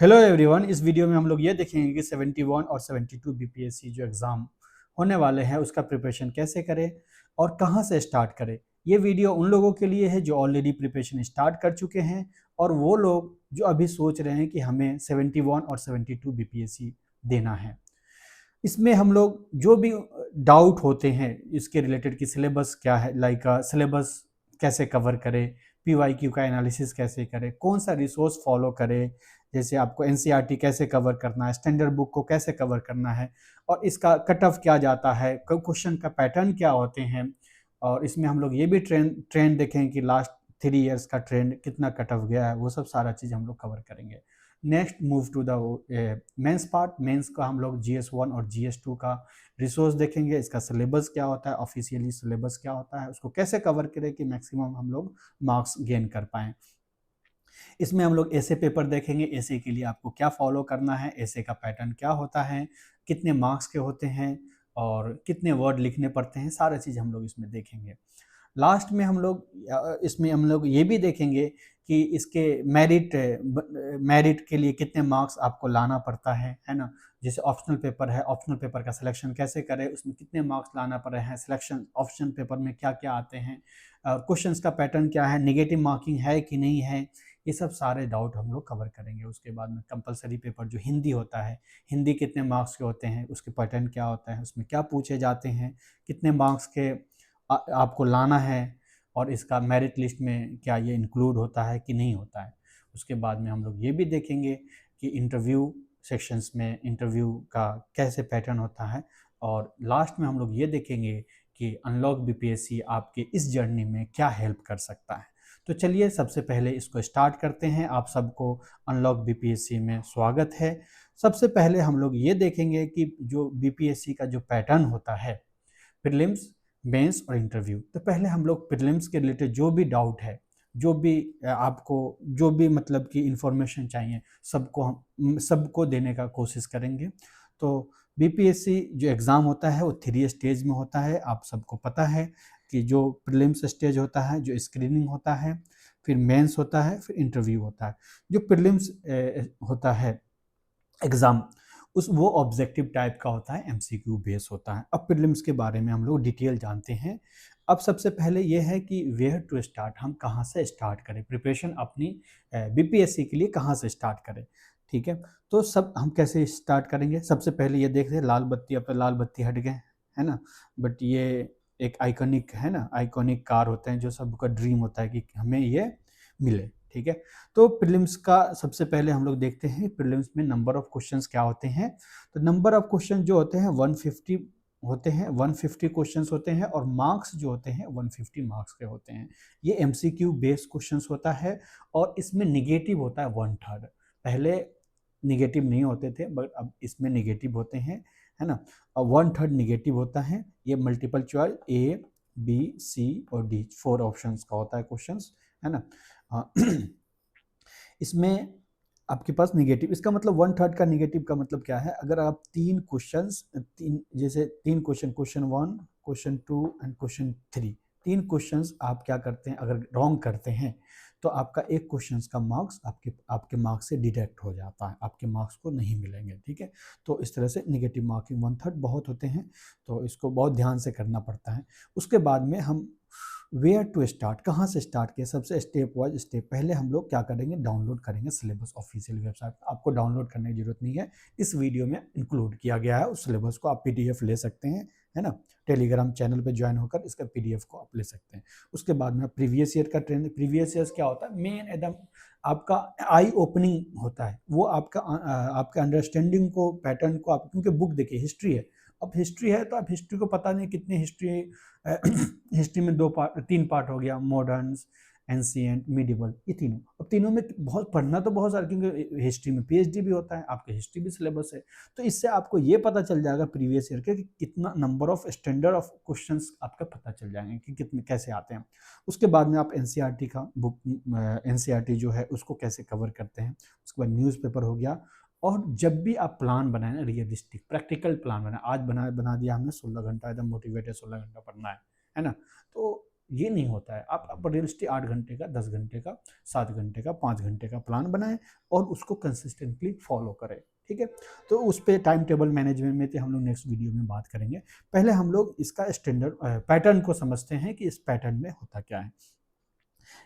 Hello everyone. इस video में हम लोग ये देखेंगे कि 71 और 72 बीपीएससी जो एग्ज़ाम होने वाले हैं उसका प्रिपरेशन कैसे करें और कहां से स्टार्ट करें। ये वीडियो उन लोगों के लिए है जो ऑलरेडी प्रिपरेशन स्टार्ट कर चुके हैं और वो लोग जो अभी सोच रहे हैं कि हमें 71 और 72 बीपीएससी देना है। इसमें हम लोग जो भी डाउट होते हैं इसके रिलेटेड कि सिलेबस क्या है, लाइक सिलेबस कैसे कवर करें, पीवाईक्यू का एनालिसिस कैसे करें, कौन सा रिसोर्स फॉलो करें, जैसे आपको एनसीईआरटी कैसे कवर करना है, स्टैंडर्ड बुक को कैसे कवर करना है और इसका कट ऑफ क्या जाता है, क्वेश्चन का पैटर्न क्या होते हैं। और इसमें हम लोग ये भी ट्रेंड देखें कि लास्ट 3 इयर्स का ट्रेंड कितना कट ऑफ गया है, वो सब सारा चीज़ हम लोग कवर करेंगे। Next move to the mains part. Mains का हम लोग GS1 और GS2 का रिसोर्स देखेंगे, इसका सिलेबस क्या होता है, ऑफिशियली सिलेबस क्या होता है, उसको कैसे कवर करें कि मैक्सिमम हम लोग मार्क्स गेन कर पाएँ। इसमें हम लोग ऐसे पेपर देखेंगे, ऐसे के लिए आपको क्या फॉलो करना है, ऐसे का पैटर्न क्या होता है, कितने मार्क्स के होते हैं और कितने वर्ड लिखने पड़ते हैं, सारा चीज़ हम लोग इसमें देखेंगे। लास्ट में हम लोग इसमें हम लोग ये भी देखेंगे कि इसके मेरिट के लिए कितने मार्क्स आपको लाना पड़ता है ना। जैसे ऑप्शनल पेपर है, ऑप्शनल पेपर का सिलेक्शन कैसे करें, उसमें कितने मार्क्स लाना पड़ रहे हैं, सिलेक्शन ऑप्शन पेपर में क्या क्या आते हैं, क्वेश्चंस का पैटर्न क्या है, निगेटिव मार्किंग है कि नहीं है, ये सब सारे डाउट हम लोग कवर करेंगे। उसके बाद में कंपलसरी पेपर जो हिंदी होता है, हिंदी कितने मार्क्स के होते हैं, उसके पैटर्न क्या होता है, उसमें क्या पूछे जाते हैं, कितने मार्क्स के आपको लाना है और इसका मेरिट लिस्ट में क्या ये इंक्लूड होता है कि नहीं होता है। उसके बाद में हम लोग ये भी देखेंगे कि इंटरव्यू सेक्शंस में इंटरव्यू का कैसे पैटर्न होता है और लास्ट में हम लोग ये देखेंगे कि अनलॉक बीपीएससी आपके इस जर्नी में क्या हेल्प कर सकता है। तो चलिए सबसे पहले इसको स्टार्ट करते हैं। आप सबको अनलॉक बीपीएससी में स्वागत है। सबसे पहले हम लोग ये देखेंगे कि जो बीपीएससी का जो पैटर्न होता है, प्रीलिम्स, मेंस और इंटरव्यू। तो पहले हम लोग प्रीलिम्स के रिलेटेड जो भी डाउट है, जो भी आपको जो भी मतलब कि इंफॉर्मेशन चाहिए, सबको देने का कोशिश करेंगे। तो बीपीएससी जो एग्ज़ाम होता है वो 3 स्टेज में होता है। आप सबको पता है कि जो प्रीलिम्स स्टेज होता है, जो स्क्रीनिंग होता है, फिर मेंस होता है, फिर इंटरव्यू होता है। जो प्रीलिम्स होता है एग्ज़ाम, उस वो ऑब्जेक्टिव टाइप का होता है, एमसीक्यू बेस होता है। अब प्रीलिम्स के बारे में हम लोग डिटेल जानते हैं। अब सबसे पहले ये है कि वेयर टू स्टार्ट, हम कहाँ से स्टार्ट करें प्रिपरेशन अपनी बीपीएससी के लिए, कहाँ से स्टार्ट करें। ठीक है, तो सब हम कैसे स्टार्ट करेंगे। सबसे पहले ये देख रहे हैं लाल बत्ती, अब तो लाल बत्ती हट गए है ना, बट ये एक आइकॉनिक है ना, आइकॉनिक कार होते हैं जो सबका ड्रीम होता है कि हमें ये मिले। ठीक है, तो प्रीलिम्स का सबसे पहले हम लोग देखते हैं प्रीलिम्स में नंबर ऑफ क्वेश्चंस क्या होते हैं। तो नंबर ऑफ क्वेश्चन जो होते हैं 150 होते हैं, 150 क्वेश्चंस होते हैं और मार्क्स जो होते हैं 150 मार्क्स के होते हैं। ये एमसीक्यू बेस्ड क्वेश्चंस होता है और इसमें निगेटिव होता है 1/3। पहले निगेटिव नहीं होते थे बट अब इसमें निगेटिव होते हैं, है ना। और 1/3 निगेटिव होता है। ये multiple choice A, B, C और D 4 ऑप्शंस का होता है क्वेश्चंस, है ना। इसमें आपके पास निगेटिव, इसका मतलब 1/3 का निगेटिव का मतलब क्या है। अगर आप 3 क्वेश्चंस, तीन जैसे 3 question, question 1, question 2 and question 3, 3 questions आप क्या करते हैं, अगर रॉन्ग करते हैं तो आपका एक क्वेश्चंस का मार्क्स आपके आपके मार्क्स से डिडक्ट हो जाता है, आपके मार्क्स को नहीं मिलेंगे। ठीक है, तो इस तरह से निगेटिव मार्किंग 1/3 बहुत होते हैं, तो इसको बहुत ध्यान से करना पड़ता है। उसके बाद में हम वेयर टू स्टार्ट, कहाँ से स्टार्ट किया, सबसे स्टेप वाइज स्टेप। पहले हम लोग क्या करेंगे, डाउनलोड करेंगे सिलेबस ऑफिशियल वेबसाइट। आपको डाउनलोड करने की जरूरत नहीं है, इस वीडियो में इंक्लूड किया गया है उस सिलेबस को, आप पीडीएफ ले सकते हैं, है ना। टेलीग्राम चैनल पे ज्वाइन होकर इसका पीडीएफ को आप ले सकते हैं। उसके बाद में प्रीवियस ईयर का ट्रेंड, प्रीवियस ईयर क्या होता है, मेन एकदम आपका आई ओपनिंग होता है, वो आपका आपका अंडरस्टैंडिंग को, पैटर्न को आप, क्योंकि बुक देखिए हिस्ट्री है, अब हिस्ट्री है तो आप हिस्ट्री को पता नहीं कितनी हिस्ट्री, हिस्ट्री में 3 पार्ट हो गया, मॉडर्न, एंशिएंट, मिडिवल, ये तीनों। अब तीनों में बहुत पढ़ना तो बहुत सारा, क्योंकि हिस्ट्री में पीएचडी भी होता है, आपके हिस्ट्री भी सिलेबस है। तो इससे आपको ये पता चल जाएगा प्रीवियस ईयर के कि कितना number of standard of questions आपका पता चल जाएंगे कि कितने कैसे आते हैं। उसके बाद में आप एनसीईआरटी का बुक, एनसीईआरटी जो है उसको कैसे कवर करते हैं। उसके बाद न्यूज़पेपर हो गया। और जब भी आप प्लान बनाए ना, रियलिस्टिक प्रैक्टिकल प्लान बनाए, आज बना बना दिया हमने 16 घंटा, एकदम मोटिवेटेड 16 घंटा पढ़ना है ना। तो ये नहीं होता है। आप रियलिस्टिक 8 घंटे का, 10 घंटे का, 7 घंटे का, 5 घंटे का प्लान बनाएं और उसको कंसिस्टेंटली फॉलो करें, ठीक है। तो उस पे टाइम टेबल मैनेजमेंट में तो हम लोग नेक्स्ट वीडियो में बात करेंगे। पहले हम लोग इसका स्टैंडर्ड पैटर्न को समझते हैं कि इस पैटर्न में होता क्या है।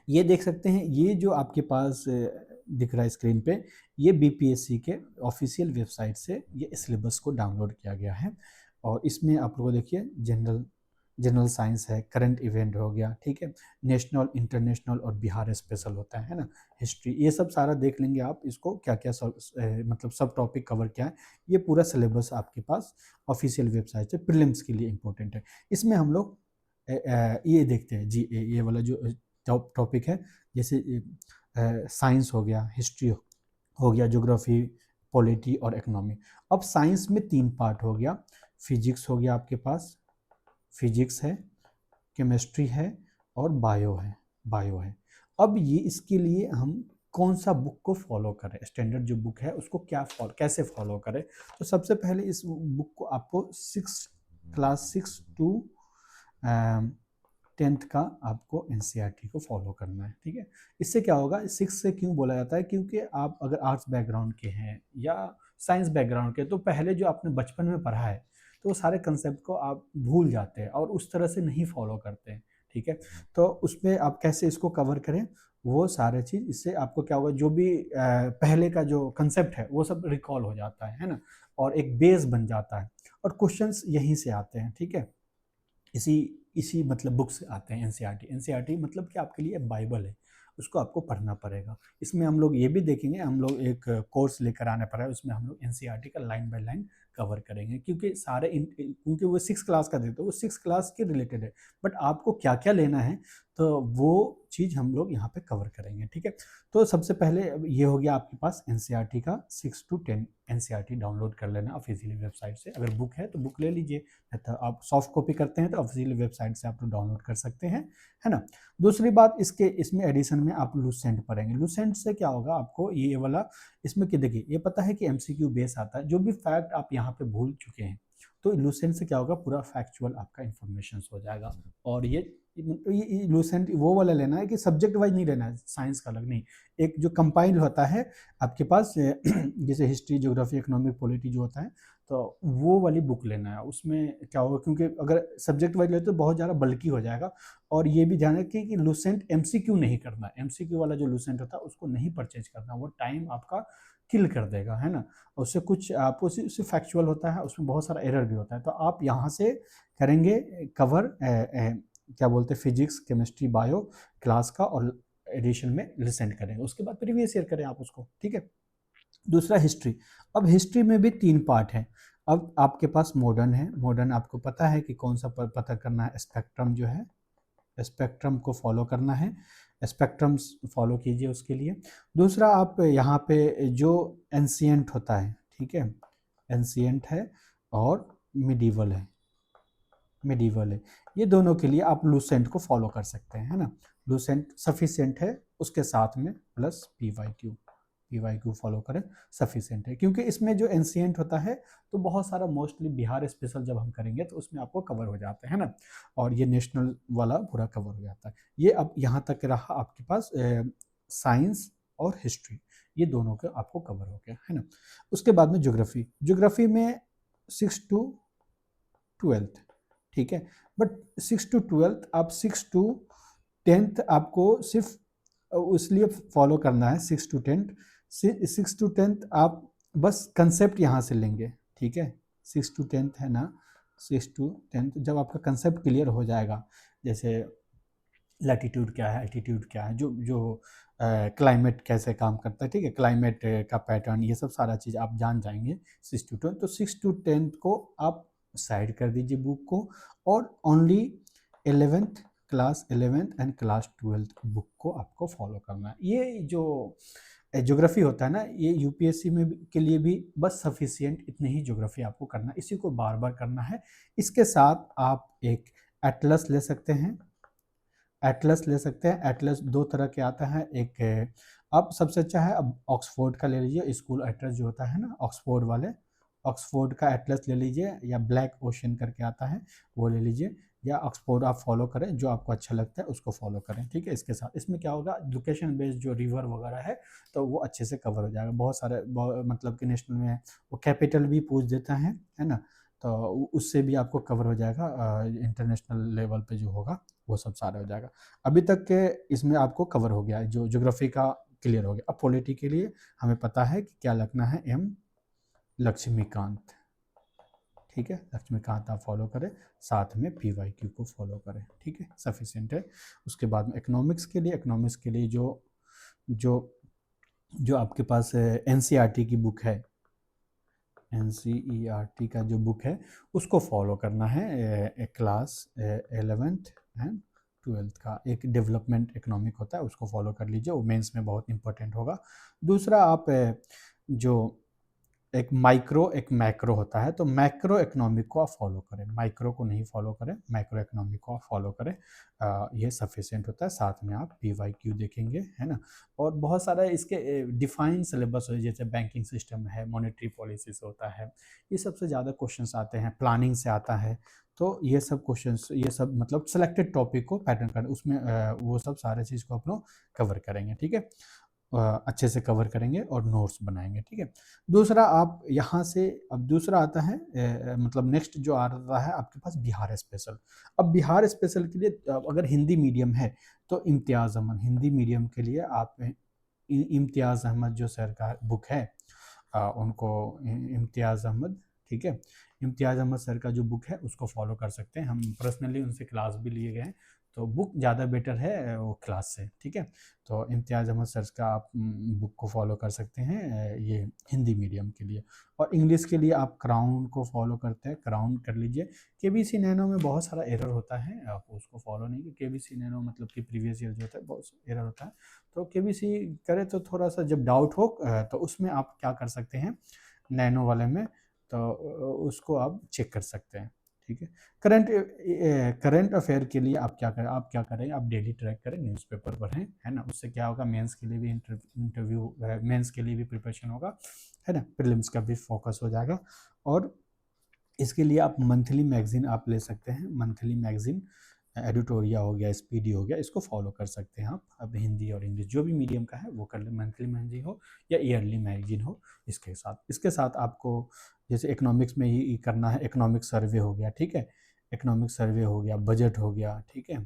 ये देख सकते हैं, ये जो आपके पास दिख रहा है स्क्रीन पे, ये बीपीएससी के ऑफिशियल वेबसाइट से ये सिलेबस को डाउनलोड किया गया है। और इसमें आप लोगों को देखिए जनरल जनरल साइंस है, करंट इवेंट हो गया, ठीक है, नेशनल, इंटरनेशनल और बिहार स्पेशल होता है ना, हिस्ट्री, ये सब सारा देख लेंगे आप। इसको क्या क्या सब मतलब सब टॉपिक कवर क्या है, ये पूरा सिलेबस आपके पास ऑफिशियल वेबसाइट से प्रीलिम्स के लिए इम्पोर्टेंट है। इसमें हम लोग ये देखते हैं जी, ये वाला जो टॉपिक है, जैसे साइंस हो गया, हिस्ट्री हो गया, ज्योग्राफी, पॉलिटी और इकोनॉमी। अब साइंस में 3 पार्ट हो गया, फिजिक्स हो गया आपके पास, फिजिक्स है, केमिस्ट्री है और बायो है। अब ये इसके लिए हम कौन सा बुक को फॉलो करें, स्टैंडर्ड जो बुक है उसको कैसे फॉलो करें। तो सबसे पहले इस बुक को आपको क्लास 6 टू 10th का आपको एनसीईआरटी को फॉलो करना है, ठीक है। इससे क्या होगा, 6 से क्यों बोला जाता है, क्योंकि आप अगर आर्ट्स बैकग्राउंड के हैं या साइंस बैकग्राउंड के, तो पहले जो आपने बचपन में पढ़ा है तो वो सारे कंसेप्ट को आप भूल जाते हैं और उस तरह से नहीं फॉलो करते हैं, ठीक है। तो उसमें आप कैसे इसको कवर करें, वो सारे चीज़, इससे आपको क्या होगा, जो भी पहले का जो कंसेप्ट है वो सब रिकॉल हो जाता है ना, और एक बेस बन जाता है और क्वेश्चंस यहीं से आते हैं, ठीक है। इसी इसी मतलब बुक से आते हैं। एनसीईआरटी मतलब कि आपके लिए बाइबल है, उसको आपको पढ़ना पड़ेगा। इसमें हम लोग ये भी देखेंगे, हम लोग एक कोर्स लेकर आने पड़ा है, उसमें हम लोग एनसीईआरटी का लाइन बाय लाइन कवर करेंगे, क्योंकि क्योंकि वो 6 क्लास का देते हैं, वो 6 क्लास के रिलेटेड है, बट आपको क्या क्या लेना है तो वो चीज़ हम लोग यहाँ पे कवर करेंगे, ठीक है। तो सबसे पहले ये हो गया आपके पास एनसीईआरटी का 6 to 10 एनसीईआरटी डाउनलोड कर लेना ऑफिशियल वेबसाइट से। अगर बुक है तो बुक ले लीजिए, तो आप सॉफ्ट कॉपी करते हैं तो ऑफिशियल वेबसाइट से आप लोग डाउनलोड कर सकते हैं, है ना। दूसरी बात, इसमें एडिशन में आप लूसेंट पढ़ेंगे। लूसेंट से क्या होगा, आपको ये वाला, इसमें कि देखिए, ये पता है कि एमसीक्यू बेस आता है, जो भी फैक्ट आप यहाँ पे भूल चुके हैं तो लूसेंट से क्या होगा, पूरा फैक्चुअल आपका इन्फॉर्मेशन हो जाएगा। और ये लूसेंट वो वाला लेना है कि सब्जेक्ट वाइज नहीं लेना है, साइंस का अलग नहीं, एक जो कंपाइल होता है आपके पास जैसे हिस्ट्री, ज्योग्राफी, इकोनॉमिक, पॉलिटी जो होता है, तो वो वाली बुक लेना है। उसमें क्या होगा, क्योंकि अगर सब्जेक्ट वाइज ले तो बहुत ज़्यादा बल्कि हो जाएगा। और ये भी ध्यान रखिए कि लूसेंट एमसीक्यू नहीं करना, एमसीक्यू वाला जो लूसेंट होता है उसको नहीं परचेज करना, वो टाइम आपका किल कर देगा, है ना। उससे कुछ आपको सिर्फ फैक्चुअल होता है, उसमें बहुत सारा एरर भी होता है। तो आप यहाँ से करेंगे कवर क्या बोलते हैं, फिजिक्स, केमिस्ट्री, बायो क्लास का, और एडिशन में लिसेंट करेंगे, उसके बाद प्रीवियस ईयर करें आप उसको, ठीक है। दूसरा हिस्ट्री। अब हिस्ट्री में भी 3 पार्ट है। अब आपके पास मॉडर्न है, मॉडर्न आपको पता है कि कौन सा पता करना है, स्पेक्ट्रम जो है, स्पेक्ट्रम को फॉलो करना है, स्पेक्ट्रम फॉलो कीजिए उसके लिए। दूसरा, आप यहाँ पे जो एंशिएंट होता है, ठीक है, एंशिएंट है और मिडीवल है, ये दोनों के लिए आप लूसेंट को फॉलो कर सकते हैं, है ना। लूसेंट सफिशिएंट है, उसके साथ में प्लस पीवाईक्यू फॉलो करें, सफिशिएंट है, क्योंकि इसमें जो एंशिएंट होता है तो बहुत सारा मोस्टली बिहार स्पेशल जब हम करेंगे तो उसमें आपको कवर हो जाता है ना, और ये नेशनल वाला पूरा कवर हो जाता है। ये अब यहाँ तक रहा आपके पास साइंस और हिस्ट्री, ये दोनों का आपको कवर हो गया, है ना। उसके बाद में ज्योग्राफी में 6 to 12, ठीक है। बट 6 to 12, आप 6 to 10th आपको सिर्फ इसलिए फॉलो करना है, 6 to 10th, 6 to 10th आप बस कंसेप्ट यहाँ से लेंगे, ठीक है। 6 to 10th है ना, 6 to 10th जब आपका कंसेप्ट क्लियर हो जाएगा, जैसे लैटिट्यूड क्या है, एल्टीट्यूड क्या है, जो जो क्लाइमेट कैसे काम करता है, ठीक है, क्लाइमेट का पैटर्न, ये सब सारा चीज़ आप जान जाएंगे 6 to 10। तो 6 to 10th को आप साइड कर दीजिए बुक को, और only 11th class 11th and class 12th book को आपको फॉलो करना है। ये जो ज्योग्राफी होता है ना, ये यूपीएससी में के लिए भी बस सफिशिएंट इतनी ही ज्योग्राफी आपको करना है, इसी को बार बार करना है। इसके साथ आप एक एटलस ले सकते हैं, एटलस 2 तरह के आता है, एक अब सबसे अच्छा है, अब ऑक्सफोर्ड का ले लीजिए, स्कूल एटलस जो होता है ना, ऑक्सफोर्ड का एटलस ले लीजिए, या ब्लैक ओशन करके आता है वो ले लीजिए, या ऑक्सफोर्ड आप फॉलो करें, जो आपको अच्छा लगता है उसको फॉलो करें, ठीक है। इसके साथ इसमें क्या होगा, लोकेशन बेस्ड जो रिवर वगैरह है तो वो अच्छे से कवर हो जाएगा। बहुत सारे मतलब कि नेशनल में वो कैपिटल भी पूछ देता है ना, तो उससे भी आपको कवर हो जाएगा। इंटरनेशनल लेवल पे जो होगा वो सब सारा हो जाएगा। अभी तक के इसमें आपको कवर हो गया है, जो ज्योग्राफी का क्लियर हो गया। अब पॉलिटी के लिए हमें पता है कि क्या लिखना है, एम लक्ष्मीकांत, ठीक है। लक्ष्मीकांत आप फॉलो करें, साथ में PYQ को फॉलो करें, ठीक है, सफिशिएंट है। उसके बाद में इकोनॉमिक्स के लिए जो जो जो आपके पास NCERT की बुक है, NCERT का जो बुक है उसको फॉलो करना है। क्लास 11th एंड 12th का एक डेवलपमेंट इकोनॉमिक होता है, उसको फॉलो कर लीजिए, वो मेंस में बहुत इंपॉर्टेंट होगा। दूसरा आप जो एक माइक्रो एक मैक्रो होता है, तो मैक्रो इकोनॉमिक को आप फॉलो करें, माइक्रो को नहीं फॉलो करें, मैक्रो इकोनॉमिक को आप फॉलो करें। ये सफिशिएंट होता है। साथ में आप PYQ देखेंगे, है ना। और बहुत सारा इसके डिफाइंड सिलेबस हो, जैसे बैंकिंग सिस्टम है, मॉनेटरी पॉलिसी से होता है, ये सबसे ज़्यादा क्वेश्चंस आते हैं, प्लानिंग से आता है। तो ये सब क्वेश्चंस, ये सब मतलब सेलेक्टेड टॉपिक को पैटर्न कर उसमें वो सब सारे चीज़ को आप लोग कवर करेंगे, ठीक है। अच्छे से कवर करेंगे और नोट्स बनाएंगे, ठीक है। दूसरा आप यहाँ से, अब दूसरा आता है मतलब नेक्स्ट जो आ रहा है आपके पास बिहार स्पेशल। अब बिहार स्पेशल के लिए अगर हिंदी मीडियम है तो इम्तियाज़ अहमद, हिंदी मीडियम के लिए आप इम्तियाज़ अहमद जो सर का बुक है, उनको इम्तियाज़ अहमद, ठीक है, इम्तियाज़ अहमद सर का जो बुक है उसको फॉलो कर सकते हैं। हम पर्सनली उनसे क्लास भी लिए गए हैं, तो बुक ज़्यादा बेटर है वो क्लास से, ठीक है। तो इम्तियाज़ अहमद सर का आप बुक को फॉलो कर सकते हैं ये हिंदी मीडियम के लिए। और इंग्लिश के लिए आप क्राउन को फॉलो करते हैं, क्राउन कर लीजिए। KBC नैनो में बहुत सारा एरर होता है, आप उसको फॉलो नहीं कीजिए। KBC नैनो मतलब कि प्रीवियस ईयर जो होता है बहुत एरर होता है, तो KBC करें तो थोड़ा सा जब डाउट हो तो उसमें आप क्या कर सकते हैं, नैनो वाले में, तो उसको आप चेक कर सकते हैं, ठीक है। करंट अफेयर के लिए आप क्या करें, आप डेली ट्रैक करें, न्यूज़पेपर पढ़ें, है ना। उससे क्या होगा, मेंस के लिए भी इंटरव्यू, मेंस के लिए भी प्रिपरेशन होगा, है ना, प्रीलिम्स का भी फोकस हो जाएगा। और इसके लिए आप मंथली मैगजीन आप ले सकते हैं, मंथली मैगजीन एडिटोरिया हो गया, स्पीडी हो गया, इसको फॉलो कर सकते हैं आप। अब हिंदी और इंग्लिश जो भी मीडियम का है वो कर ले, मंथली मैगजीन हो या ईयरली मैगजीन हो। इसके साथ आपको जैसे इकोनॉमिक्स में ही करना है, इकोनॉमिक सर्वे हो गया, ठीक है, इकोनॉमिक सर्वे हो गया, बजट हो गया, ठीक है,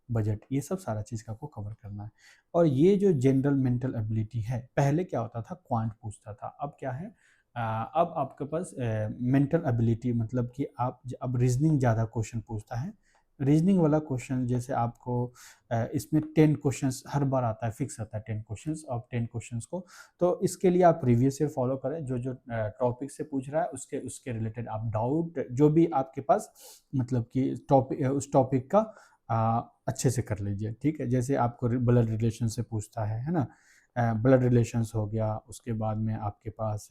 बजट, ये सब सारा चीज़ का आपको कवर करना है। और ये जो जनरल मेंटल एबिलिटी है, पहले क्या होता था, क्वांट पूछता था, अब क्या है, अब आपके पास मेंटल एबिलिटी, मतलब कि आप अब रीजनिंग ज़्यादा क्वेश्चन पूछता है। रीजनिंग वाला क्वेश्चन जैसे आपको इसमें 10 क्वेश्चंस हर बार आता है, फिक्स आता है 10 क्वेश्चंस, और 10 क्वेश्चंस को, तो इसके लिए आप प्रीवियस ईयर फॉलो करें, जो जो टॉपिक से पूछ रहा है उसके उसके रिलेटेड आप डाउट जो भी आपके पास, मतलब कि टॉपिक, उस टॉपिक का अच्छे से कर लीजिए, ठीक है। जैसे आपको ब्लड रिलेशन से पूछता है ना, ब्लड रिलेशंस हो गया, उसके बाद में आपके पास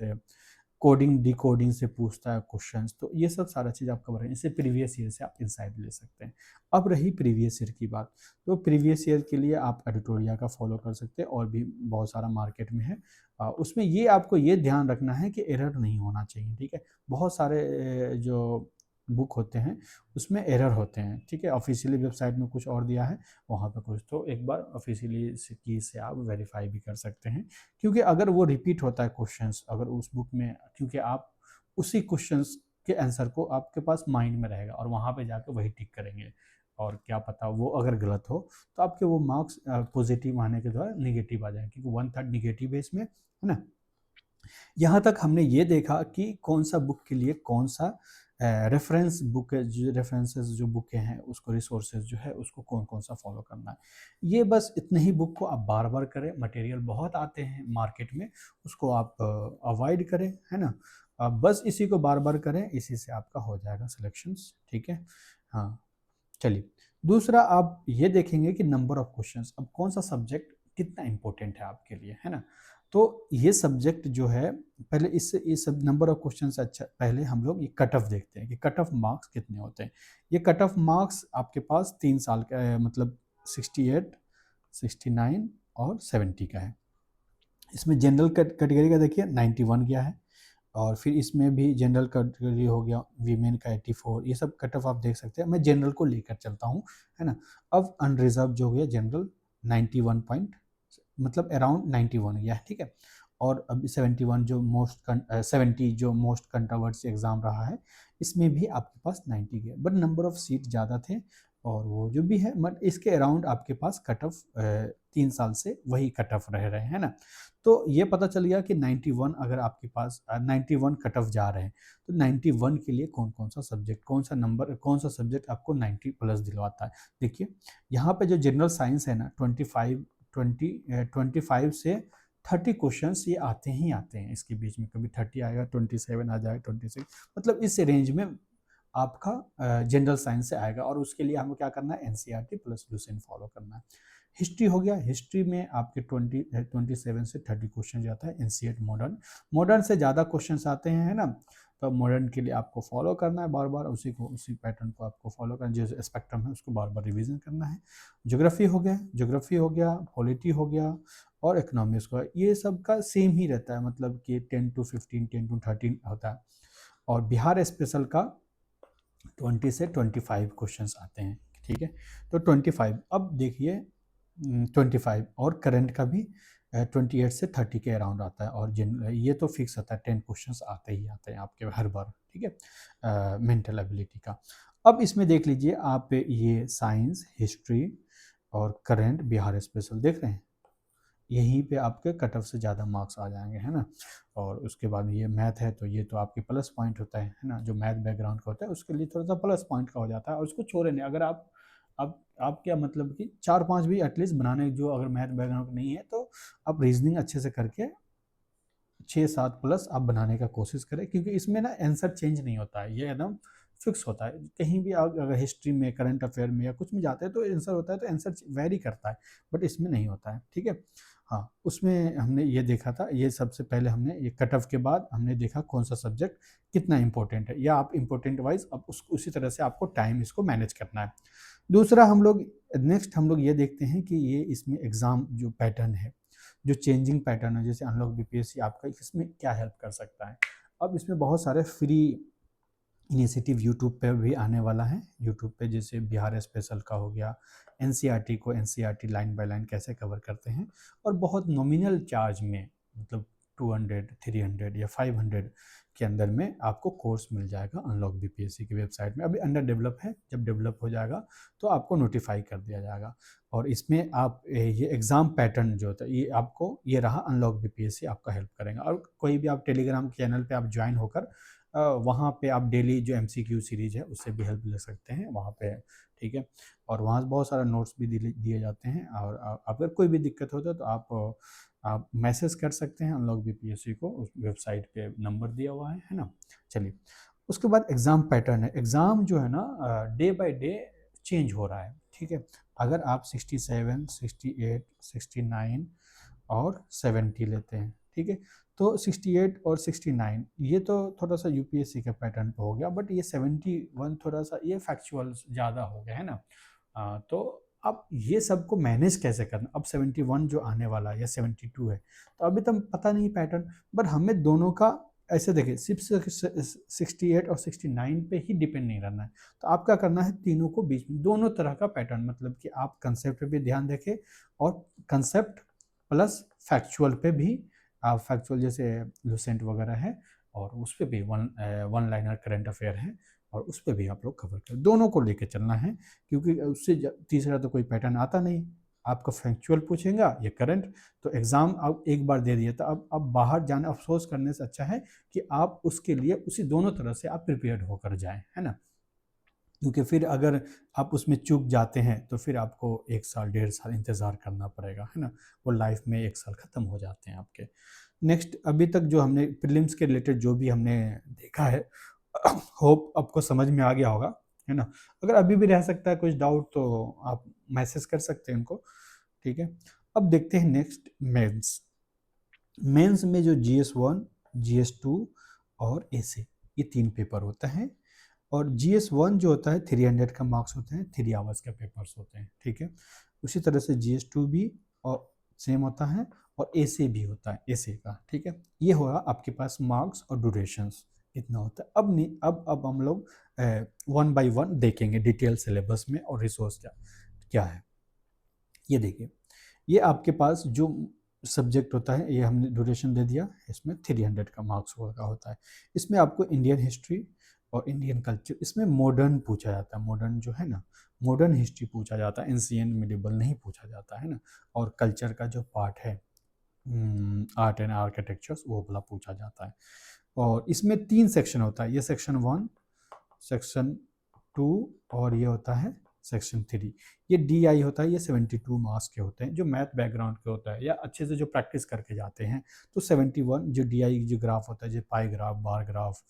कोडिंग डिकोडिंग से पूछता है क्वेश्चंस, तो ये सब सारा चीज़ आप कवर है, इससे प्रीवियस ईयर से आप इंसाइट ले सकते हैं। अब रही प्रीवियस ईयर की बात, तो प्रीवियस ईयर के लिए आप एडिटोरिया का फॉलो कर सकते हैं, और भी बहुत सारा मार्केट में है। उसमें ये आपको ये ध्यान रखना है कि एरर नहीं होना चाहिए, ठीक है। बहुत सारे जो बुक होते हैं उसमें एरर होते हैं, ठीक है। ऑफिशियली वेबसाइट में कुछ और दिया है, वहाँ पे कुछ, तो एक बार ऑफिशियली की से आप वेरीफाई भी कर सकते हैं, क्योंकि अगर वो रिपीट होता है क्वेश्चंस अगर उस बुक में, क्योंकि आप उसी क्वेश्चंस के आंसर को आपके पास माइंड में रहेगा और वहाँ पे जाके वही टिक करेंगे, और क्या पता वो अगर गलत हो तो आपके वो मार्क्स पॉजिटिव आने के द्वारा निगेटिव आ जाएंगे, क्योंकि 1/3 निगेटिव बेस में, है ना। यहाँ तक हमने ये देखा कि कौन सा बुक के लिए कौन सा रेफरेंस बुक, जो रेफरेंसेस जो बुकें हैं उसको, रिसोर्सेज जो है उसको कौन कौन सा फॉलो करना है। ये बस इतने ही बुक को आप बार बार करें, मटेरियल बहुत आते हैं मार्केट में, उसको आप अवॉइड करें, है ना। बस इसी को बार बार करें, इसी से आपका हो जाएगा सिलेक्शंस, ठीक है। हाँ, चलिए। दूसरा आप ये देखेंगे कि नंबर ऑफ क्वेश्चंस, अब कौन सा सब्जेक्ट कितना इंपॉर्टेंट है आपके लिए, है ना। तो ये सब्जेक्ट जो है, पहले इससे ये सब नंबर ऑफ क्वेश्चन से अच्छा पहले हम लोग ये कट ऑफ देखते हैं कि कट ऑफ मार्क्स कितने होते हैं। ये कट ऑफ मार्क्स आपके पास 3 साल का मतलब 68, 69 और 70 का है। इसमें जनरल कैटेगरी का देखिए 91 गया है, और फिर इसमें भी जनरल कैटेगरी हो गया, वीमेन का 84, ये सब कट ऑफ आप देख सकते हैं। मैं जनरल को लेकर चलता हूँ, है ना। अब अनरिजर्व जो हो गया जनरल 91 पॉइंट, मतलब अराउंड 91 गया, ठीक है। और अब 71 जो 70 जो मोस्ट कंट्रोवर्सी एग्ज़ाम रहा है, इसमें भी आपके पास 90 गया, बट नंबर ऑफ सीट ज़्यादा थे और वो जो भी है, बट इसके अराउंड आपके पास कट ऑफ 3 साल से वही कट ऑफ रह रहे हैं ना। तो ये पता चल गया कि 91 अगर आपके पास 91 कट ऑफ जा रहे हैं, तो 91 के लिए कौन कौन सा सब्जेक्ट, कौन सा नंबर, कौन सा सब्जेक्ट आपको 90 प्लस दिलवाता है। देखिए यहाँ पे जो जनरल साइंस है ना, 25 से 30 क्वेश्चंस ये आते ही आते हैं इसके बीच में, कभी 30 आएगा, 27 आ जाएगा, 26, मतलब इस रेंज में आपका जनरल साइंस से आएगा। और उसके लिए हमें क्या करना है, एनसीईआरटी प्लस लुसेंट फॉलो करना है। हिस्ट्री हो गया, हिस्ट्री में आपके 27 से 30 क्वेश्चन जाता है। एनसीईआरटी मॉडर्न से ज़्यादा क्वेश्चन आते हैं, है ना। तो मॉडर्न के लिए आपको फॉलो करना है बार बार उसी पैटर्न को आपको फॉलो करना, जो स्पेक्ट्रम है उसको बार बार रिवीजन करना है। ज्योग्राफी हो गया, पॉलिटी हो गया और इकोनॉमिक्स का, ये सब का सेम ही रहता है, मतलब कि 10 to 15, 10 to 13 होता है। और बिहार स्पेशल का 20 से 25 क्वेश्चंस आते हैं, ठीक है। तो 25, अब देखिए 25 और करंट का भी 28 से 30 के अराउंड आता है। और ये तो फिक्स आता है, 10 क्वेश्चंस आते ही आते हैं आपके हर बार, ठीक है, मेंटल एबिलिटी का। अब इसमें देख लीजिए आप, ये साइंस, हिस्ट्री और करंट, बिहार स्पेशल देख रहे हैं, यहीं पे आपके कट ऑफ से ज़्यादा मार्क्स आ जाएंगे, है ना। और उसके बाद ये मैथ है, तो ये तो आपके प्लस पॉइंट होता है ना, जो मैथ बैकग्राउंड का होता है उसके लिए थोड़ा सा प्लस पॉइंट का हो जाता है। और उसको छोड़े नहीं, अगर आप क्या मतलब कि 4-5 भी एटलीस्ट बनाने, जो अगर मैथ बैकग्राउंड नहीं है तो आप रीजनिंग अच्छे से करके 6-7 प्लस आप बनाने का कोशिश करें, क्योंकि इसमें ना आंसर चेंज नहीं होता है, ये एकदम फिक्स होता है। कहीं भी आप अगर हिस्ट्री में, करंट अफेयर में या कुछ में जाते हैं तो आंसर होता है, तो आंसर वेरी करता है, बट इसमें नहीं होता है, ठीक है। हाँ, उसमें हमने ये देखा था, ये सबसे पहले हमने ये कट ऑफ के बाद हमने देखा कौन सा सब्जेक्ट कितना इंपॉर्टेंट है, या आप इंपॉर्टेंट वाइज अब उसी तरह से आपको टाइम इसको मैनेज करना है। दूसरा नेक्स्ट हम लोग ये देखते हैं कि ये इसमें एग्ज़ाम जो पैटर्न है, जो चेंजिंग पैटर्न है, जैसे अनलॉक बीपीएससी आपका इसमें क्या हेल्प कर सकता है। अब इसमें बहुत सारे फ्री इनिशिएटिव यूट्यूब पे भी आने वाला है। यूट्यूब पे जैसे बिहार स्पेशल का हो गया, एनसीईआरटी को एनसीईआरटी लाइन बाय लाइन कैसे कवर करते हैं, और बहुत नॉमिनल चार्ज में, मतलब 200, 300 या 500 के अंदर में आपको कोर्स मिल जाएगा अनलॉक बीपीएससी की वेबसाइट में। अभी अंडर डेवलप है, जब डेवलप हो जाएगा तो आपको नोटिफाई कर दिया जाएगा। और इसमें आप ये एग्ज़ाम पैटर्न जो होता है, ये आपको ये रहा, अनलॉक बीपीएससी आपका हेल्प करेगा। और कोई भी आप टेलीग्राम चैनल पे आप ज्वाइन होकर वहाँ पे आप डेली जो एमसीक्यू सीरीज है उससे भी हेल्प ले सकते हैं वहाँ पे, ठीक है। और वहाँ बहुत सारा नोट्स भी दिए जाते हैं। और अगर कोई भी दिक्कत होता है तो आप मैसेज कर सकते हैं अनलॉक बीपीएससी को, उस वेबसाइट पे नंबर दिया हुआ है ना। चलिए, उसके बाद एग्ज़ाम पैटर्न है। एग्ज़ाम जो है ना डे बाय डे चेंज हो रहा है, ठीक है। अगर आप 67, 68, 69 और 70 लेते हैं, ठीक है, तो 68 और 69 ये तो थोड़ा सा यूपीएससी के पैटर्न पे हो गया, बट ये 71 थोड़ा सा ये फैक्चुअल ज़्यादा हो गया, है ना। तो अब ये सबको मैनेज कैसे करना, अब 71 जो आने वाला है या 72 है, तो अभी तक पता नहीं पैटर्न, बट हमें दोनों का ऐसे देखिए, सिर्फ 68 और 69 पे ही डिपेंड नहीं रहना है। तो आप क्या करना है, तीनों को बीच में, दोनों तरह का पैटर्न, मतलब कि आप कंसेप्ट पे भी ध्यान देखें, और कंसेप्ट प्लस फैक्चुअल पे भी, आप फैक्चुअल जैसे लुसेंट वगैरह है, और उस पर भी वन लाइनर करंट अफेयर है, और उस पर भी आप लोग कवर करें, दोनों को लेके चलना है, क्योंकि उससे तीसरा तो कोई पैटर्न आता नहीं। आपका फैक्चुअल पूछेगा या करंट, तो एग्ज़ाम आप एक बार दे दिए, तो अब बाहर जाना अफसोस करने से अच्छा है कि आप उसके लिए उसी दोनों तरह से आप प्रिपेयर्ड होकर जाएं, है ना। क्योंकि फिर अगर आप उसमें चूक जाते हैं तो फिर आपको 1 साल 1.5 साल इंतज़ार करना पड़ेगा, है ना। वो लाइफ में 1 साल ख़त्म हो जाते हैं आपके। नेक्स्ट, अभी तक जो हमने प्रीलिम्स के रिलेटेड जो भी हमने देखा है, होप आपको समझ में आ गया होगा, है ना। अगर अभी भी रह सकता है कुछ डाउट तो आप मैसेज कर सकते हैं उनको, ठीक है। अब देखते हैं नेक्स्ट, मेंस। मेंस में जो GS1, GS2 और ऐसे ये 3 पेपर होता है। और GS1 जो होता है 300 का मार्क्स होते हैं, 3 आवर्स के पेपर्स होते हैं, ठीक है। उसी तरह से GS2 भी और सेम होता है, और ऐसे भी होता है ऐसे का, ठीक है। ये होगा आपके पास मार्क्स और ड्यूरेशंस, इतना होता है। अब नहीं, अब हम लोग वन बाय वन देखेंगे डिटेल सिलेबस में और रिसोर्स क्या क्या है। ये देखिए, ये आपके पास जो सब्जेक्ट होता है, ये हमने ड्यूरेशन दे दिया, इसमें 300 का मार्क्स का होता है। इसमें आपको इंडियन हिस्ट्री और इंडियन कल्चर, इसमें मॉडर्न पूछा जाता है, मॉडर्न जो है ना, मॉडर्न हिस्ट्री पूछा जाता है, एंशिएंट मिडिवल नहीं पूछा जाता है ना। और कल्चर का जो पार्ट है, आर्ट एंड आर्किटेक्चर्स, वो वाला पूछा जाता है। और इसमें 3 सेक्शन होता है, ये सेक्शन 1, सेक्शन 2 और ये होता है सेक्शन 3। ये DI होता है, ये 72 मार्क्स के होते हैं, जो मैथ बैकग्राउंड के होता है या अच्छे से जो प्रैक्टिस करके जाते हैं। तो 71 जो DI जो ग्राफ होता है, जो pie graph, bar graph,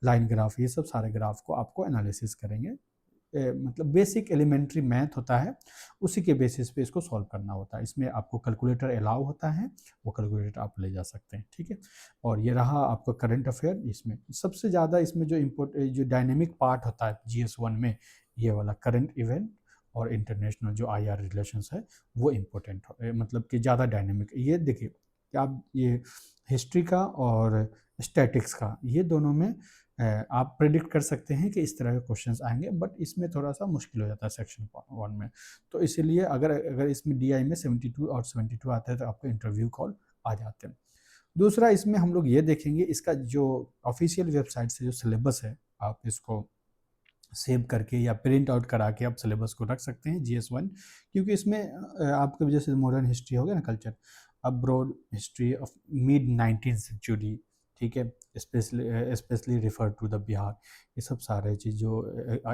line graph, ये सब सारे ग्राफ को आपको एनालिसिस करेंगे। मतलब बेसिक एलिमेंट्री मैथ होता है, उसी के बेसिस पे इसको सॉल्व करना होता है। इसमें आपको कैलकुलेटर अलाउ होता है, वो कैलकुलेटर आप ले जा सकते हैं, ठीक है। और ये रहा आपका करंट अफेयर। इसमें सबसे ज़्यादा इसमें जो जो डायनेमिक पार्ट होता है GS1 में, ये वाला करंट इवेंट और इंटरनेशनल जो IR रिलेशंस है, वो इम्पोर्टेंट मतलब कि ज़्यादा डायनेमिक। ये देखिए कि आप ये हिस्ट्री का और स्टैटिक्स का, ये दोनों में आप प्रेडिक्ट कर सकते हैं कि इस तरह के क्वेश्चंस आएंगे, बट इसमें थोड़ा सा मुश्किल हो जाता है सेक्शन 1 में। तो इसीलिए अगर इसमें DI में 72 और 72 आते हैं तो आपको इंटरव्यू कॉल आ जाते हैं। दूसरा, इसमें हम लोग ये देखेंगे इसका जो ऑफिशियल वेबसाइट से जो सिलेबस है, आप इसको सेव करके या प्रिंट आउट करा के आप सिलेबस को रख सकते हैं GS1, क्योंकि इसमें आपके वजह से मॉडर्न हिस्ट्री हो गया ना, culture, abroad history of mid 19th century, ठीक है, specially refer to the Bihar, ये सब सारे चीज़ जो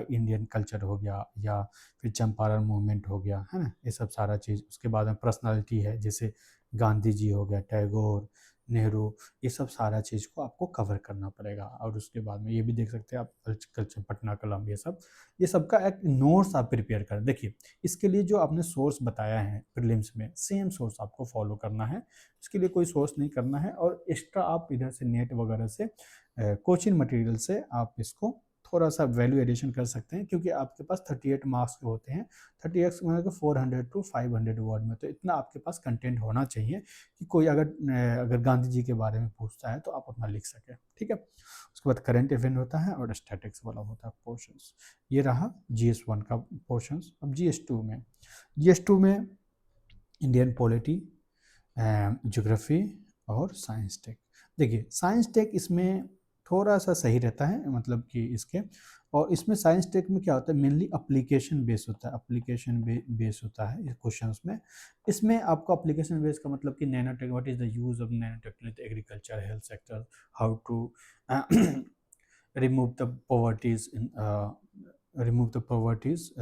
इंडियन कल्चर हो गया, या फिर चंपारण मूवमेंट हो गया, है ना, ये सब सारा चीज़। उसके बाद में पर्सनालिटी है, जैसे गांधी जी हो गया, टैगोर, नेहरू, ये सब सारा चीज़ को आपको कवर करना पड़ेगा। और उसके बाद में ये भी देख सकते हैं आप कल्चर, पटना कलम, ये सब का एक नोट्स आप प्रिपेयर करें। देखिए, इसके लिए जो आपने सोर्स बताया है प्रीलिम्स में, सेम सोर्स आपको फॉलो करना है, इसके लिए कोई सोर्स नहीं करना है। और एक्स्ट्रा आप इधर से नेट वगैरह से, कोचिंग मटेरियल से आप इसको थोड़ा सा वैल्यू एडिशन कर सकते हैं, क्योंकि आपके पास 38 मार्क्स के होते हैं, 38 मतलब 400 टू 500 वर्ड में, तो इतना आपके पास कंटेंट होना चाहिए कि कोई अगर गांधी जी के बारे में पूछता है तो आप अपना लिख सकें, ठीक है। उसके बाद करंट इवेंट होता है और स्टैटिक्स वाला होता है पोर्शंस। ये रहा GS1 का पोर्शंस। अब GS2 में इंडियन पॉलिटी, ज्योग्राफी और साइंस टेक। देखिए, साइंस टेक इसमें थोड़ा सा सही रहता है, मतलब कि इसके, और इसमें साइंस टेक में क्या होता है, मेनली एप्लीकेशन बेस होता है, बेस होता है क्वेश्चंस में। इसमें आपको एप्लीकेशन बेस का मतलब कि nano tech, what is the use of nano technology, agriculture, health sector, how to remove the poverties in remove the poverties,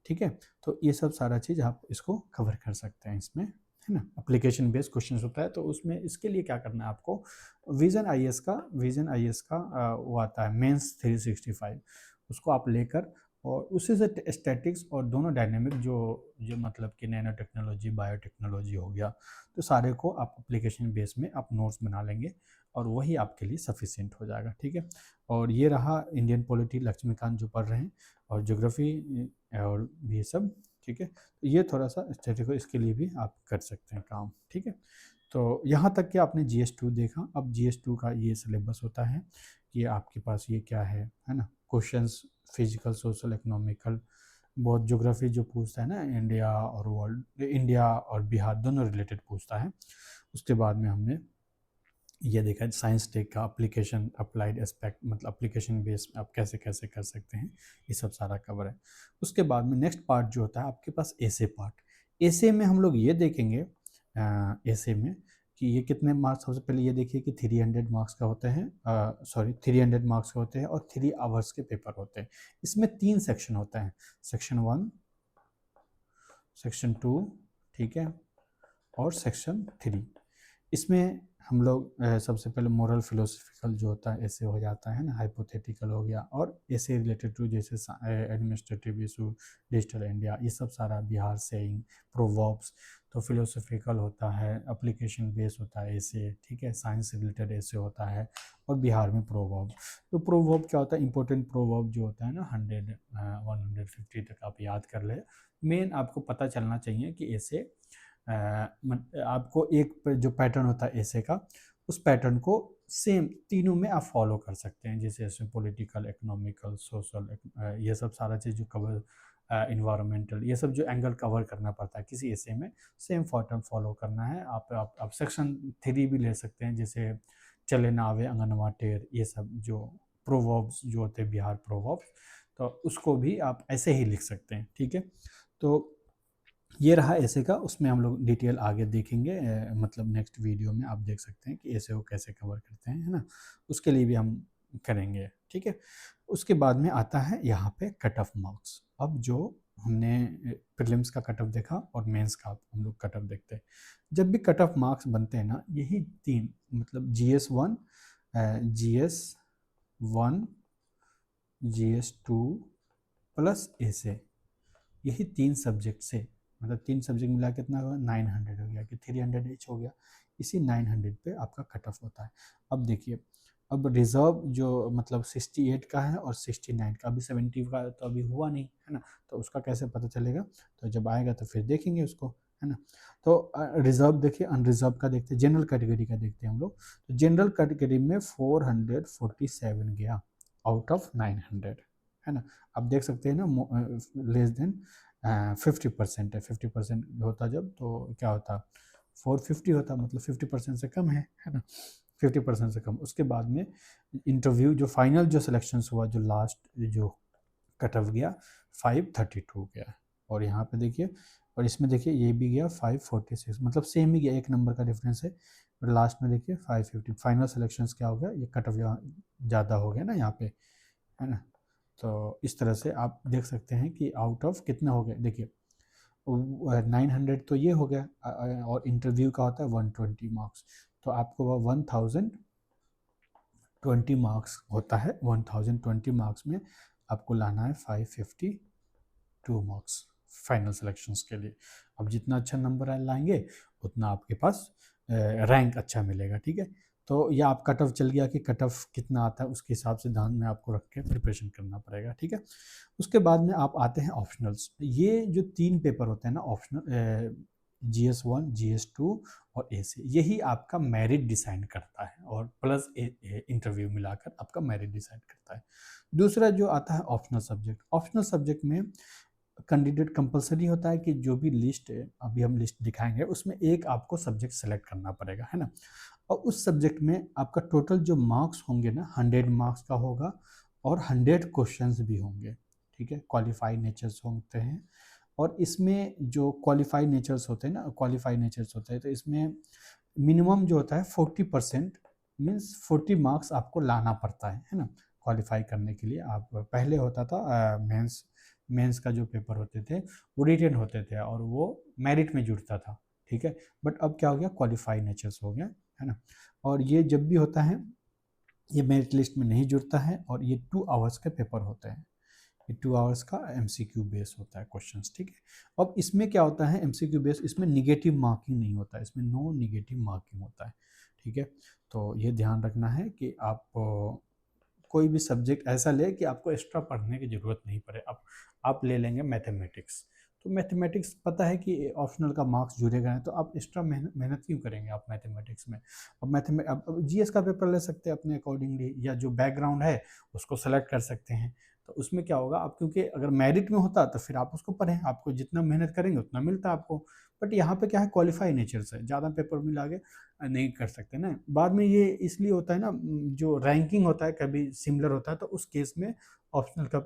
ठीक है। तो ये सब सारा चीज़ आप इसको कवर कर सकते हैं इसमें, है ना। एप्लीकेशन बेस्ड क्वेश्चंस होता है, तो उसमें इसके लिए क्या करना है आपको, विजन आईएएस का वो आता है मेंस 365, उसको आप लेकर, और उसी से स्टैटिक्स और दोनों डायनेमिक जो मतलब कि नैनो टेक्नोलॉजी, बायोटेक्नोलॉजी हो गया, तो सारे को आप एप्लीकेशन बेस में आप नोट्स बना लेंगे, और वही आपके लिए सफिशिएंट हो जाएगा, ठीक है। और ये रहा इंडियन पॉलिटी, लक्ष्मीकांत जो पढ़ रहे हैं, और ज्योग्राफी और ये सब, ठीक है। तो ये थोड़ा सा स्टैटिक, इसके लिए भी आप कर सकते हैं काम, ठीक है। तो यहाँ तक कि आपने GS2 देखा। अब GS2 का ये सिलेबस होता है कि आपके पास ये क्या है ना, क्वेश्चंस फिजिकल, सोशल, इकोनॉमिकल, बहुत ज्योग्राफी जो पूछता है ना, इंडिया और वर्ल्ड, इंडिया और बिहार दोनों रिलेटेड पूछता है। उसके बाद में हमने ये देखा साइंस टेक का एप्लीकेशन, अप्लाइड एस्पेक्ट, मतलब एप्लीकेशन बेस में आप कैसे कैसे कर सकते हैं, ये सब सारा कवर है। उसके बाद में नेक्स्ट पार्ट जो होता है आपके पास एसे पार्ट। एसे में हम लोग ये देखेंगे, एसे में कि ये कितने मार्क्स, सबसे पहले ये देखिए कि 300 मार्क्स का होते हैं, 300 मार्क्स का होते हैं, और 3 आवर्स के पेपर होते हैं। इसमें 3 सेक्शन होते हैं, सेक्शन 1, सेक्शन 2, ठीक है, और सेक्शन 3। इसमें हम लोग सबसे पहले मोरल फिलोसफिकल जो होता है ऐसे हो जाता है ना, हाइपोथेटिकल हो गया, और ऐसे रिलेटेड टू जैसे एडमिनिस्ट्रेटिव इशू, डिजिटल इंडिया, ये सब सारा, बिहार सेइंग, प्रोवर्ब्स। तो फिलोसफिकल होता है, एप्लीकेशन बेस होता है ऐसे, ठीक है, साइंस से रिलेटेड ऐसे होता है, और बिहार में प्रोवर्ब। तो प्रोवर्ब क्या होता है, इंपॉर्टेंट प्रोवर्ब जो होता है ना, 100 150 तक आप याद कर ले। मेन आपको पता चलना चाहिए कि ऐसे आपको एक जो पैटर्न होता है ऐसे का, उस पैटर्न को सेम तीनों में आप फॉलो कर सकते हैं, जैसे इसमें पॉलिटिकल, इकोनॉमिकल, सोशल, ये सब सारा चीज़ जो कवर, इन्वायरमेंटल, ये सब जो एंगल कवर करना पड़ता है किसी ऐसे में, सेम पैटर्न फॉलो करना है। आप सेक्शन 3 भी ले सकते हैं, जैसे चले ना आवे अंगनवा टेर, ये सब जो प्रोवर्ब्स जो होते हैं, बिहार प्रोवर्ब्स, तो उसको भी आप ऐसे ही लिख सकते हैं। ठीक है, तो ये रहा ऐसे का, उसमें हम लोग डिटेल आगे देखेंगे, मतलब नेक्स्ट वीडियो में आप देख सकते हैं कि ऐसे को कैसे कवर करते हैं, है ना, उसके लिए भी हम करेंगे। ठीक है, उसके बाद में आता है यहाँ पे कट ऑफ मार्क्स। अब जो हमने प्रीलिम्स का कट ऑफ देखा और मेंस का हम लोग कट ऑफ देखते हैं। जब भी कट ऑफ मार्क्स बनते हैं ना, यही तीन, मतलब GS1, GS1, GS2 प्लस ऐसे, यही तीन सब्जेक्ट से, मतलब तीन सब्जेक्ट मिला कितना हुआ, 900 हो गया, कि 300 ईच हो गया। इसी 900 पे आपका कट ऑफ होता है। अब देखिए, अब रिजर्व जो मतलब 68 का है और 69 का, अभी 70 का तो अभी हुआ नहीं है ना, तो उसका कैसे पता चलेगा, तो जब आएगा तो फिर देखेंगे उसको, है ना। तो रिजर्व देखिए, अनरिजर्व का देखते हैं, जनरल कैटेगरी का देखते हैं हम लोग। तो जनरल कैटेगरी में 447 गया आउट ऑफ 900, है ना। आप देख सकते हैं ना, लेस देन 50% है। 50% होता जब, तो क्या होता, 450 होता, मतलब 50% से कम है ना, 50% से कम। उसके बाद में इंटरव्यू जो फाइनल जो सिलेक्शन हुआ, जो लास्ट जो कट ऑफ गया 532 गया, और यहाँ पे देखिए, और इसमें देखिए ये भी गया 546, मतलब सेम ही गया, एक नंबर का डिफरेंस है। और लास्ट में देखिए 550, फाइनल सिलेक्शंस क्या हो गया, ये कट ऑफ ज़्यादा हो गया ना यहाँ पे, है ना। तो इस तरह से आप देख सकते हैं कि आउट ऑफ कितना हो गया, देखिए 900 तो ये हो गया, और इंटरव्यू का होता है 120 मार्क्स, तो आपको वह 1020 मार्क्स होता है। 1020 मार्क्स में आपको लाना है 552 मार्क्स फाइनल सिलेक्शंस के लिए। अब जितना अच्छा नंबर लाएंगे उतना आपके पास रैंक अच्छा मिलेगा। ठीक है, तो यह आप कट ऑफ चल गया कि कट ऑफ कितना आता है, उसके हिसाब से ध्यान में आपको रख के प्रिपरेशन करना पड़ेगा। ठीक है, उसके बाद में आप आते हैं ऑप्शनल्स। ये जो तीन पेपर होते हैं ना ऑप्शनल, GS1, GS2 और ऐसे, यही आपका मेरिट डिसाइड करता है, और प्लस इंटरव्यू मिलाकर आपका मेरिट डिसाइड करता है। दूसरा जो आता है ऑप्शनल सब्जेक्ट। ऑप्शनल सब्जेक्ट में कैंडिडेट कंपलसरी होता है कि जो भी लिस्ट है, अभी हम लिस्ट दिखाएंगे, उसमें एक आपको सब्जेक्ट सेलेक्ट करना पड़ेगा, है ना। और उस सब्जेक्ट में आपका टोटल जो मार्क्स होंगे ना, 100 मार्क्स का होगा, और 100 क्वेश्चंस भी होंगे। ठीक है, क्वालिफाइड नेचर्स होते हैं, और इसमें जो क्वालिफाइड नेचर्स होते हैं ना, क्वालिफाइड नेचर्स होते हैं, तो इसमें मिनिमम जो होता है 40%, मीन्स 40 मार्क्स आपको लाना पड़ता है ना, क्वालिफाई करने के लिए। आप पहले होता था मेंस का जो पेपर होते थे वो रिटेन होते थे, और वो मेरिट में जुड़ता था। ठीक है, बट अब क्या हो गया, क्वालिफाइड नेचर्स हो गया, है ना। और ये जब भी होता है, ये मेरिट लिस्ट में नहीं जुड़ता है, और ये 2 आवर्स के पेपर होते हैं। ये 2 आवर्स का MCQ बेस होता है क्वेश्चंस। ठीक है, अब इसमें क्या होता है, MCQ बेस, इसमें निगेटिव मार्किंग नहीं होता है, इसमें नो निगेटिव मार्किंग होता है। ठीक है, तो ये ध्यान रखना है कि आप कोई भी सब्जेक्ट ऐसा ले कि आपको एक्स्ट्रा पढ़ने की ज़रूरत नहीं पड़े। अब आप ले लेंगे मैथमेटिक्स, तो मैथमेटिक्स पता है कि ऑप्शनल का मार्क्स जुड़ेगा नहीं, तो आप एक्स्ट्रा मेहनत क्यों करेंगे आप मैथमेटिक्स में। अब GS का पेपर ले सकते हैं अपने अकॉर्डिंगली, या जो बैकग्राउंड है उसको सेलेक्ट कर सकते हैं। तो उसमें क्या होगा, आप क्योंकि अगर मेरिट में होता तो फिर आप उसको पढ़ें, आपको जितना मेहनत करेंगे उतना मिलता आपको। बट यहाँ पे क्या है, क्वालिफाई नेचर से ज़्यादा पेपर मिला के नहीं कर सकते ना। बाद में ये इसलिए होता है ना, जो रैंकिंग होता है कभी सिमिलर होता है, तो उस केस में ऑप्शनल का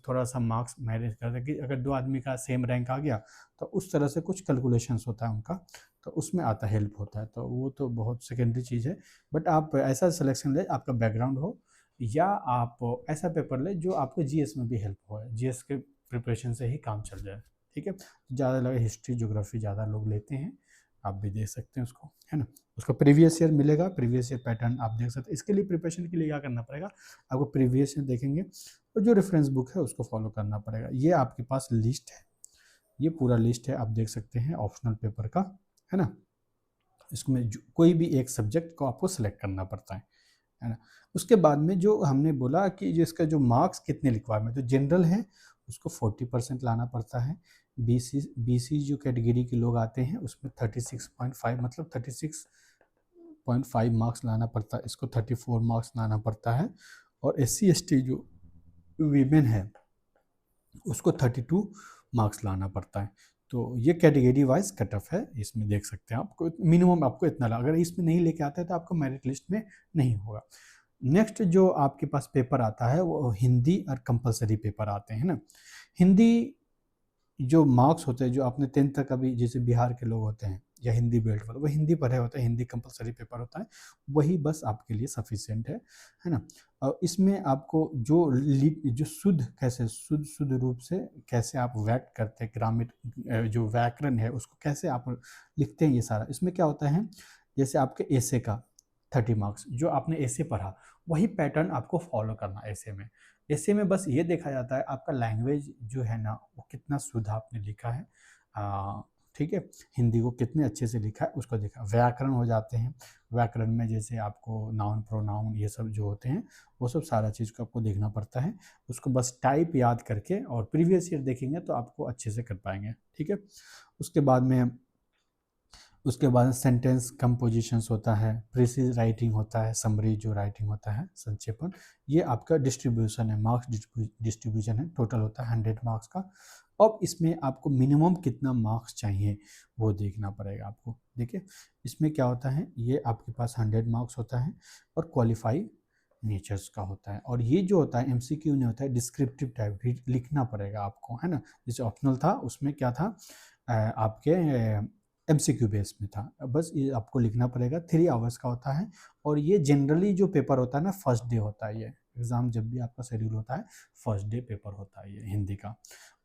थोड़ा सा मार्क्स मैनेज करता है, कि अगर 2 आदमी का सेम रैंक आ गया तो उस तरह से कुछ कैलकुलेशंस होता है उनका, तो उसमें आता हेल्प होता है। तो वो तो बहुत सेकेंडरी चीज़ है। बट आप ऐसा सिलेक्शन ले, आपका बैकग्राउंड हो, या आप ऐसा पेपर ले जो आपको GS में भी हेल्प हो, GS के प्रिपरेशन से ही काम चल जाए। ठीक है, ज़्यादा लगे हिस्ट्री ज्योग्राफी ज़्यादा लोग लेते हैं, आप भी देख सकते हैं उसको, है ना। उसको प्रीवियस ईयर मिलेगा, प्रीवियस ईयर पैटर्न आप देख सकते हैं। इसके लिए प्रिपरेशन के लिए क्या करना पड़ेगा, आपको प्रीवियस ईयर देखेंगे, और जो रेफरेंस बुक है उसको फॉलो करना पड़ेगा। ये आपके पास लिस्ट है, ये पूरा लिस्ट है, आप देख सकते हैं ऑप्शनल पेपर का, है ना। इसमें कोई भी एक सब्जेक्ट को आपको सेलेक्ट करना पड़ता है ना। उसके बाद में जो हमने बोला कि जिसका जो मार्क्स कितने लिखवा में, तो जनरल है उसको 40% लाना पड़ता है। बीसी जो कैटेगरी के लोग आते हैं उसमें 36.5 मतलब 36.5 मार्क्स लाना पड़ता है, इसको 34 मार्क्स लाना पड़ता है। और SC ST जो वीमेन है उसको 32 मार्क्स लाना पड़ता है। तो ये कैटेगरी वाइज कट ऑफ है, इसमें देख सकते हैं आपको मिनिमम आपको इतना अगर इसमें नहीं लेके आता है तो आपको मेरिट लिस्ट में नहीं होगा। नेक्स्ट जो आपके पास पेपर आता है वो हिंदी और कंपलसरी पेपर आते हैं ना। हिंदी जो मार्क्स होते हैं जो आपने 10th तक अभी जैसे बिहार के लोग होते हैं या हिंदी बेल्ट वाले वो हिंदी पढ़े होते हैं, हिंदी कंपलसरी पेपर होता है, वही बस आपके लिए सफिशिएंट है ना। और इसमें आपको जो शुद्ध रूप से कैसे आप व्यक्त करते हैं, ग्रामीण जो व्याकरण है उसको कैसे आप लिखते हैं, ये सारा इसमें क्या होता है। जैसे आपके एसे का 30 मार्क्स जो आपने एसे पढ़ा वही पैटर्न आपको फॉलो करना एसे में। ऐसे में बस ये देखा जाता है आपका लैंग्वेज जो है ना वो कितना शुद्ध आपने लिखा है, ठीक है, हिंदी को कितने अच्छे से लिखा है उसको देखा। व्याकरण हो जाते हैं, व्याकरण में जैसे आपको नाउन प्रोनाउन ये सब जो होते हैं वो सब सारा चीज़ को आपको देखना पड़ता है। उसको बस टाइप याद करके और प्रीवियस ईयर देखेंगे तो आपको अच्छे से कर पाएंगे, ठीक है। उसके बाद सेंटेंस कंपोजिशंस होता है, प्रिसीज राइटिंग होता है, समरी जो राइटिंग होता है संक्षेपण, ये आपका डिस्ट्रीब्यूशन है, मार्क्स डिस्ट्रीब्यूशन है, टोटल होता है 100 मार्क्स का। अब इसमें आपको मिनिमम कितना मार्क्स चाहिए वो देखना पड़ेगा आपको। देखिए इसमें क्या होता है, ये आपके पास 100 मार्क्स होता है और क्वालिफाई नेचर्स का होता है। और ये जो होता है MCQ नहीं होता है, डिस्क्रिप्टिव टाइप लिखना पड़ेगा आपको, है ना। जैसे ऑप्शनल था उसमें क्या था, आपके MCQ बेस में था, बस ये आपको लिखना पड़ेगा। 3 आवर्स का होता है और ये जनरली जो पेपर होता है ना फर्स्ट डे होता है। ये एग्ज़ाम जब भी आपका शेड्यूल होता है फर्स्ट डे पेपर होता है ये हिंदी का।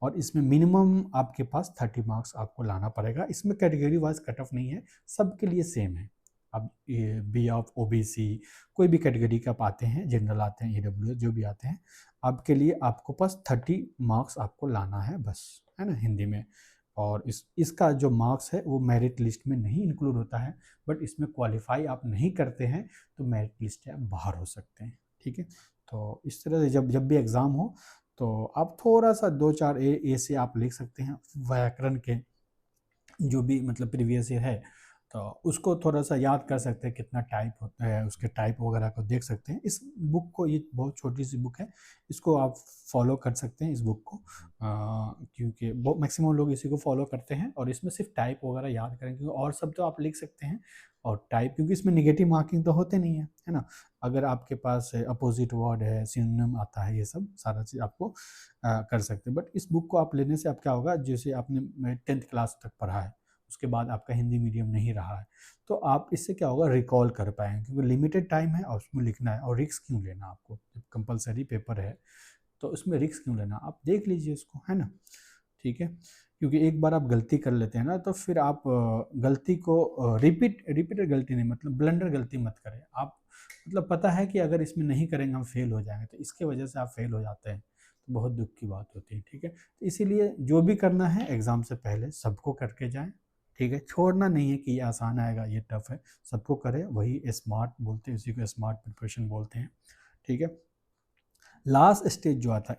और इसमें मिनिमम आपके पास 30 मार्क्स आपको लाना पड़ेगा। इसमें कैटेगरी वाइज कट ऑफ नहीं है, सबके लिए सेम है। अब ये बी ऑफ OBC कोई भी कैटेगरी का आप आते हैं, जनरल आते हैं, EWS जो भी आते हैं, आपके लिए आपको पास 30 मार्क्स आपको लाना है बस, है ना, हिंदी में। और इसका जो मार्क्स है वो मेरिट लिस्ट में नहीं इंक्लूड होता है, बट इसमें क्वालिफाई आप नहीं करते हैं तो मेरिट लिस्ट से आप बाहर हो सकते हैं, ठीक है। तो इस तरह से जब भी एग्ज़ाम हो तो आप थोड़ा सा 2-4 ए से आप लिख सकते हैं। व्याकरण के जो भी मतलब प्रीवियस ईयर है तो उसको थोड़ा सा याद कर सकते हैं, कितना टाइप होता है, उसके टाइप वगैरह को देख सकते हैं। इस बुक को, ये बहुत छोटी सी बुक है, इसको आप फॉलो कर सकते हैं इस बुक को, क्योंकि बहुत मैक्सिमम लोग इसी को फॉलो करते हैं। और इसमें सिर्फ टाइप वगैरह याद करें, क्योंकि और सब तो आप लिख सकते हैं और टाइप, क्योंकि इसमें निगेटिव मार्किंग तो होते नहीं है ना। अगर आपके पास अपोजिट वर्ड है, सिनोनिम आता है, ये सब सारा चीज़ आपको कर सकते हैं। बट इस बुक को आप लेने से आप क्या होगा, जैसे आपने 10th क्लास तक पढ़ा है, उसके बाद आपका हिंदी मीडियम नहीं रहा है, तो आप इससे क्या होगा, रिकॉल कर पाएंगे, क्योंकि लिमिटेड टाइम है और उसमें लिखना है। और रिस्क क्यों लेना आपको, जब कंपलसरी पेपर है तो उसमें रिस्क क्यों लेना, आप देख लीजिए इसको, है ना, ठीक है। क्योंकि एक बार आप गलती कर लेते हैं ना तो फिर आप गलती को रिपीटेड गलती नहीं, मतलब ब्लंडर गलती मत करें आप। मतलब पता है कि अगर इसमें नहीं करेंगे हम फेल हो जाएंगे, तो इसके वजह से आप फेल हो जाते हैं, तो बहुत दुख की बात होती है, ठीक है। तो इसीलिए जो भी करना है एग्ज़ाम से पहले सबको करके जाएं, ठीक है। छोड़ना नहीं है कि ये आसान आएगा, ये टफ है, सबको करें, वही स्मार्ट बोलते हैं, उसी को स्मार्ट प्रिपरेशन बोलते हैं, ठीक है। लास्ट स्टेज जो आता है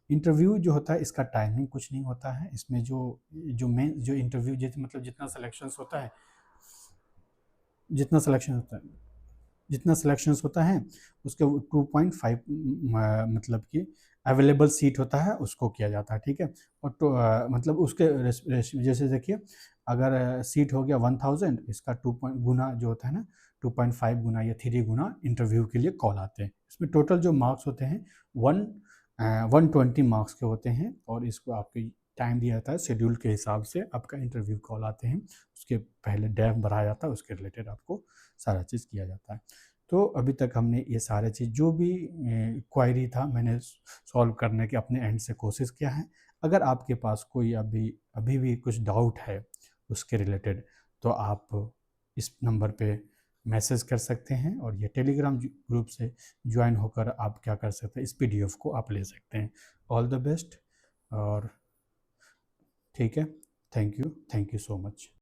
इंटरव्यू जो होता है, इसका टाइमिंग कुछ नहीं होता है। इसमें जो मेन जो इंटरव्यू मतलब जितना सिलेक्शंस होता है उसके 2.5 मतलब कि अवेलेबल सीट होता है उसको किया जाता है, ठीक है। और तो मतलब उसके जैसे देखिए, अगर सीट हो गया 1000, इसका 2 गुना जो होता है ना, 2.5 गुना या 3 गुना इंटरव्यू के लिए कॉल आते हैं। इसमें टोटल जो मार्क्स होते हैं 120 मार्क्स के होते हैं। और इसको आपके टाइम दिया जाता है, शेड्यूल के हिसाब से आपका इंटरव्यू कॉल आते हैं, उसके पहले डैफ बढ़ाया जाता है, उसके रिलेटेड आपको सारा चीज़ किया जाता है। तो अभी तक हमने ये सारे चीज़ जो भी क्वायरी था मैंने सॉल्व करने के अपने एंड से कोशिश किया है। अगर आपके पास कोई अभी भी कुछ डाउट है उसके रिलेटेड, तो आप इस नंबर पे मैसेज कर सकते हैं, और ये टेलीग्राम ग्रुप से ज्वाइन होकर आप क्या कर सकते हैं, इस PDF को आप ले सकते हैं। ऑल द बेस्ट, और ठीक है, थैंक यू सो मच।